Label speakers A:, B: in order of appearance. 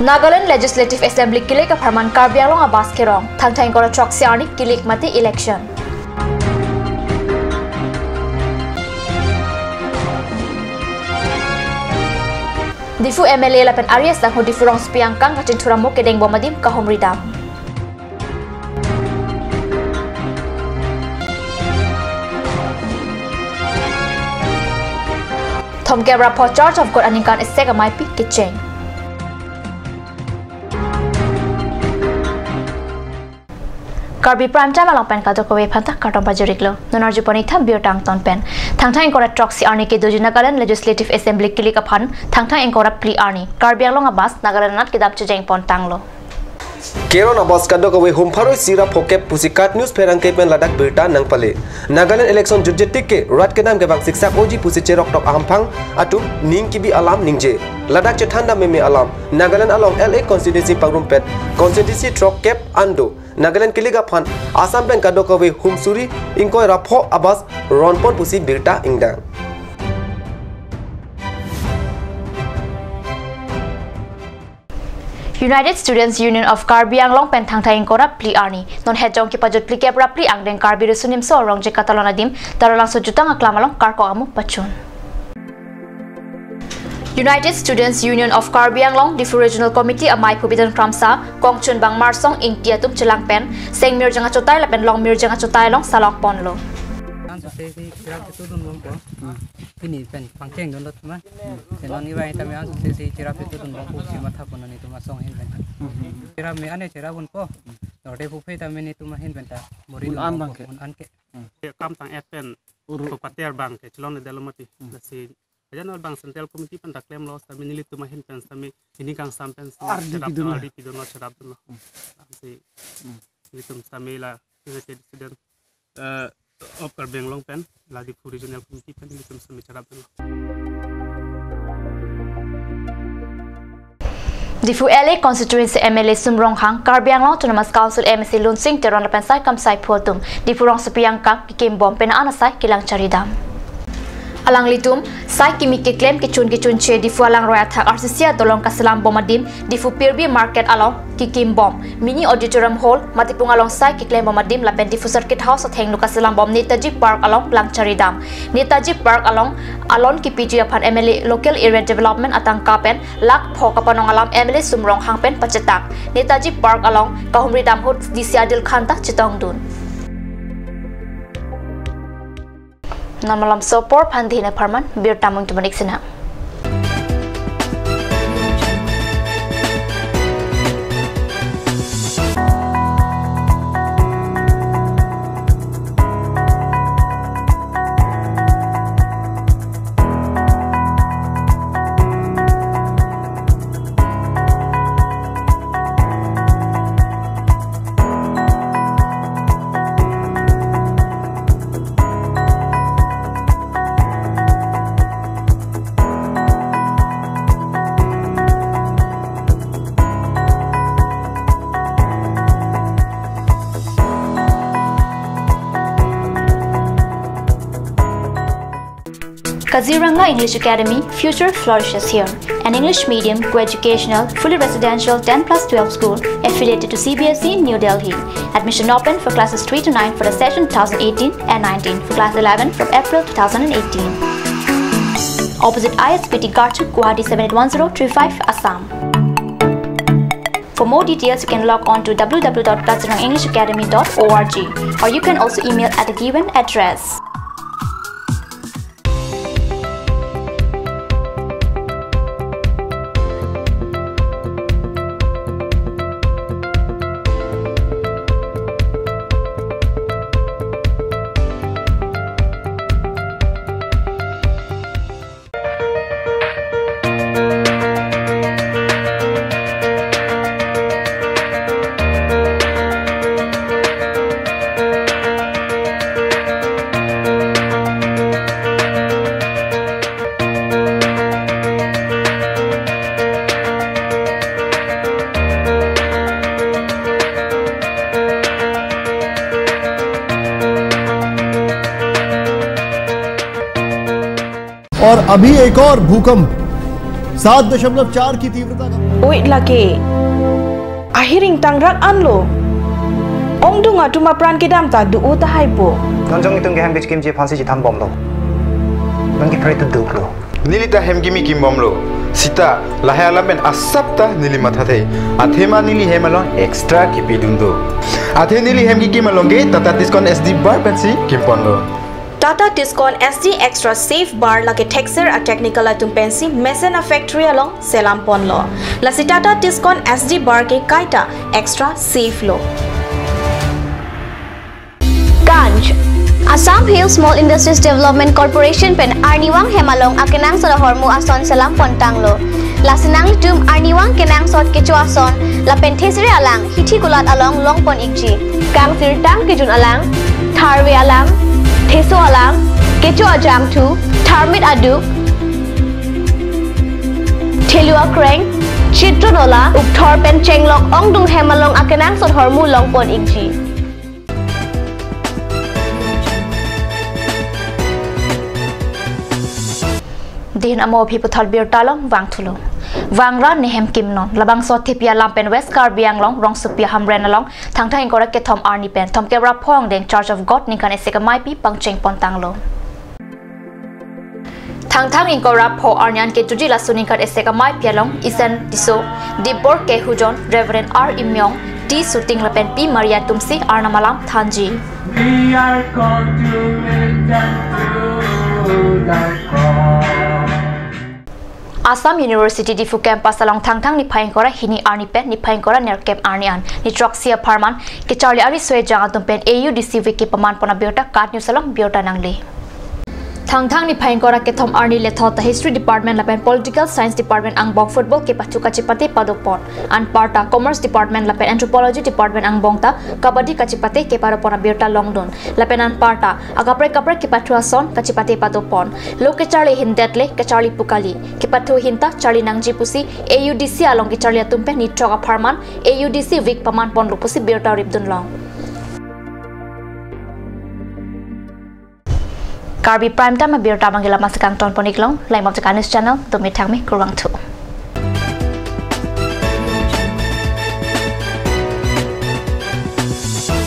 A: Nagaland Legislative Assembly kilik ka Farman Karbi along a baskerong thangthang kora troksi arni kilik mate election. Difu MLA lapen Aries dang difu rong spiangkang kacin turamu kedeng bomadim ka homridam. Tom Gebra po charge of God aningkan isega maipi kitchen. Karbi prime time along pen kato kowe phanta karton pajuriklo nonarju poni tham biotang ton pen thangthang kora troksi arni ke doji Nagaland Legislative Assembly kilika phan thangthang kora pli arni Karbi along abas Nagaland nat kidap chejeng pon tanglo
B: Keron abas kado kowe humpharo sira phokep pusikat news perang ke pen ladak berta nang pale Nagaland election jurjetik ke rat ke nam ke bang siksak oji pusi cherok tok ahamphang atu ning kibi alam ningje ladak che thanda meme alam Nagaland along LA constituency pangrumpet constituency trok kep ando Nagaland kiliga phan Assam bank kado kowe humsuri ingkoi rapho abas ronpon pusi birta ingdang
A: United Students Union of Karbi anglong pen thangthang kora pli arni non hejong ki pajot pli kebra pli angdeng Karbi resunim so rong je katalona dim taralang so jutang aklamalong karko amu pachun United Students Union of Karbi Anglong Difu Regional Committee amai pubidan kramsa kongchun bang marsong ing tiatum chelang pen seng mir janga chotai la pen long mir janga chotai long salong ponlo
C: ini pen pangkeng don lot ma senon ni bai tami an se cira petu don bang pusi matha pon ni tuma song hin pen cira me ane cira bun ko torde pu fe tami ni tuma hin pen ta mori an bang ke
D: kam tang pen ko pater bang ke chlon delomati si Ajan bang central committee pen taklem lo sami nilit tu mahin pen sami ini kang sampen ardi pidon lo cerap tu lo si nitum sami la presiden of Karbi Anglong pen lagi fu regional committee pen nitum sami cerap tu lo
A: Difu LA constituency MLA Sumrong Hang Karbi Anglong Autonomous Council MSC Lunsing teron la pen sai kam sai photum Difu rong sepiangkang kikim bom pen anasai kilang caridam Alang litum, sai kimi ke claim kicun che difu alang roya thak arsisia dolong kasalam bomadim difu Pirbi market along kikim bom mini auditorium hall matipung along sai ki claim bomadim lapen difu circuit house atheng nu kasalam bom Netaji Park along Langcharidam Netaji Park along alon ki PG aphan MLA local area development atang kapen lak phokapanong alam MLA Sumrong Hangpen pacetak Netaji Park along Kahumridam hut disiadil khanta chitong dun Namalam sopor pandhina parman bir tamung tumanik sina Kaziranga English Academy future flourishes here. An English medium, co-educational, fully residential 10+12 school affiliated to CBSE New Delhi. Admission open for classes 3 to 9 for the session 2018 and 19 for class 11 from April 2018. Opposite ISPT Garchuk, Guwahati 781035 Assam. For more details, you can log on to www.kazirangenglishabacademy.org or you can also email at the given address.
E: और अभी एक और भूकंप 7.4 की तीव्रता का
F: Oi lagi. Ahiring tangrak anlo. Ong dunga tuma pran ke dam ta du uta haipo.
G: Nonjong itong geham bitch kim je phansi jitam bom lo. Nangki pray to duk lo.
H: Nilita hemgimi kim bom lo. Sita lahaya lamen asapta nili mathathe. Athema nili hemalon extra kipidundo. Athe nili hemgi kimalonge Tata Tiscon SD bar pensi kimpon lo.
F: Tata Tiscon SD Extra Safe Bar lagi texture a technical atum pensi Mesena Factory along Selampon lo. Lasi Tata Tiscon SD Bar ke kaita extra safe lo.
A: Ganj Assam Hill Small Industries Development Corporation pen Arniwang Hemalong akenang sa hormu ason Selam Pontang lo. Lasinang litum Arniwang kenang sot kecu ason la penthesri alang hiti kulat along longpon ikji. Kang sirtang kejun alang Karbi alang Theso alang, kecu ajam tu, tharmit aduk, thelua kreng, chitro nola, ukthor pen chenglok ong dung hemalong akenang sot hormu longpon ikji. Din amo phi puthal bir talong wang thulo. Wangra nehem kimnon labang so thepia lampen west Karbiang long rong supia hamren along thang thang kora ke thom arni pen thom kebra phong den Church of God ning kan eseka mai pi pangcheng pontang lo thang thang in kora pho arnyan ke tuji la suning kan eseka mai pialong isen diso dibor ke hujon Reverend R Imyong ti shooting la pen pi Maria Tumsi Arnamalam Thanji. We are called to live to the cross. Assam University di fu campus along thang thang ni phaing kora hini arni pen ni phaing kora ner camp arnian ni troxia pharman ke charli ari swe jang atum pen AUDC wiki paman pona biota card news along biota nangli thang thang ni phaing kora ke thom arni le thota history department la pen political science department ang bok football ke pachu kachipate padopon an parta commerce department la pen anthropology department ang bongta kabaddi kachipate ke paro pona biota longdon la pen an parta agapre kapre ke pathua son kachipate padopon loke charli hindetle ke charli pukali ke pathu hinta charli nangji pusi AUDC along ke charli atum pen ni troga pharman AUDC week paman pon lupusi biota ribdun long Karbi Prime Time biota mangila masakan ton ponik long lai mok news channel to me thang me kurang thu